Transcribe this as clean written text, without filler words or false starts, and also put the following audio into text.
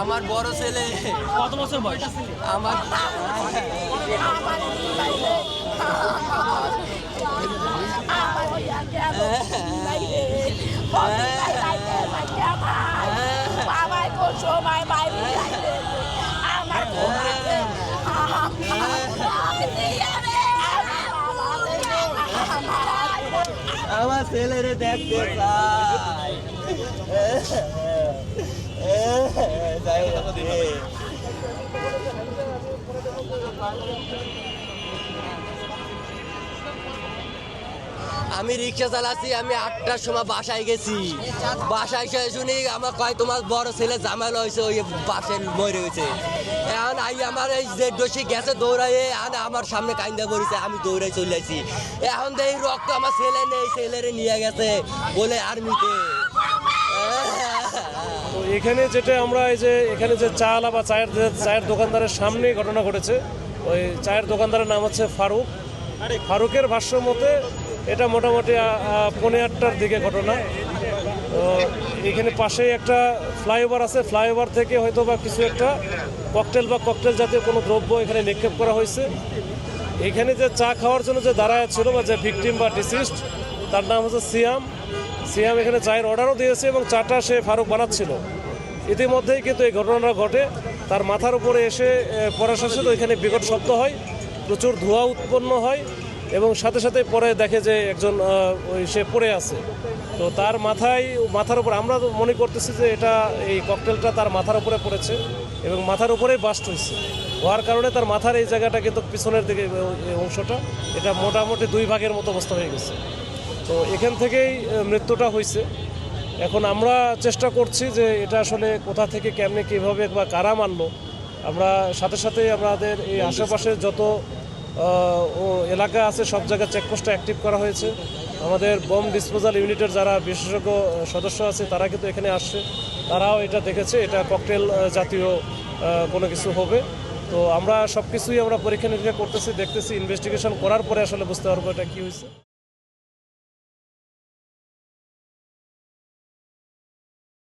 আমার বড় ছেলে। কত বছর বয়স? আমার আমার ছেলেরে দেখতে চাই। আমি রিক্সা চালাচ্ছি, আমি 8টার সময় বাসায় গেছি। বাসায় শুনি আমার কয় তোমার বড় ছেলে জামাল হয়েছে, ওই বাসের মরে হয়েছে। এখন আমার এই যে দোষী গেছে দৌড়াইয়ে আমার সামনে কাইন্দা পড়েছে, আমি দৌড়াই চলে আসি। এখন দেখি রক্ত, আমার ছেলে নেই, ছেলেরে নিয়ে গেছে বলে আর্মিতে। তো এখানে যেটা আমরা এই যে এখানে যে চালা বা চায়ের দোকানদারের সামনে ঘটনা ঘটেছে, ওই চায়ের দোকানদারের নাম হচ্ছে ফারুক। ফারুকের ভাষ্য মতে এটা মোটামুটি 8:15টার দিকে ঘটনা। তো এখানে পাশেই একটা ফ্লাইওভার আছে, ফ্লাইওভার থেকে হয়তো বা কিছু একটা ককটেল জাতীয় কোনো দ্রব্য এখানে নিক্ষেপ করা হয়েছে। এখানে যে চা খাওয়ার জন্য যে দাঁড়ায় ছিল বা যে ভিকটিম বা ডিসিস্ট, তার নাম হচ্ছে সিয়াম এখানে চায়ের অর্ডারও দিয়েছে এবং চাটা সে ফারুক বানাচ্ছিল। ইতিমধ্যেই কিন্তু এই ঘটনাটা ঘটে। তার মাথার উপরে এসে পড়ার সাথে সাথে ওইখানে বিকট শব্দ হয়, প্রচুর ধোঁয়া উৎপন্ন হয় এবং সাথে সাথে পরে দেখে যে একজন সে পড়ে আছে। তো তার মাথার উপর আমরা তো মনে করতেছি যে এই ককটেলটা তার মাথার উপরে পড়েছে এবং মাথার উপরেই বাস্ট হয়েছে। হওয়ার কারণে তার মাথার এই জায়গাটা কিন্তু পিছনের দিকে অংশটা এটা মোটামুটি 2 ভাগের মতো অবস্থা হয়ে গেছে। তো এখান থেকেই মৃত্যুটা হয়েছে। এখন আমরা চেষ্টা করছি যে এটা আসলে কোথা থেকে কেমনে কীভাবে বা কারা মানলো। আমরা সাথে সাথে আমাদের এই আশেপাশে যত এলাকা আছে সব জায়গায় চেকপোস্টটা অ্যাক্টিভ করা হয়েছে। আমাদের বম ডিসপোজাল ইউনিটের যারা বিশেষজ্ঞ সদস্য আছে তারা কিন্তু এখানে আসছে, তারাও এটা দেখেছে এটা ককটেল জাতীয় কোনো কিছু হবে। তো আমরা সব কিছুই আমরা পরীক্ষা নিরীক্ষা করতেছি, দেখতেছি, ইনভেস্টিগেশন করার পরে আসলে বুঝতে পারবো এটা কী হয়েছে।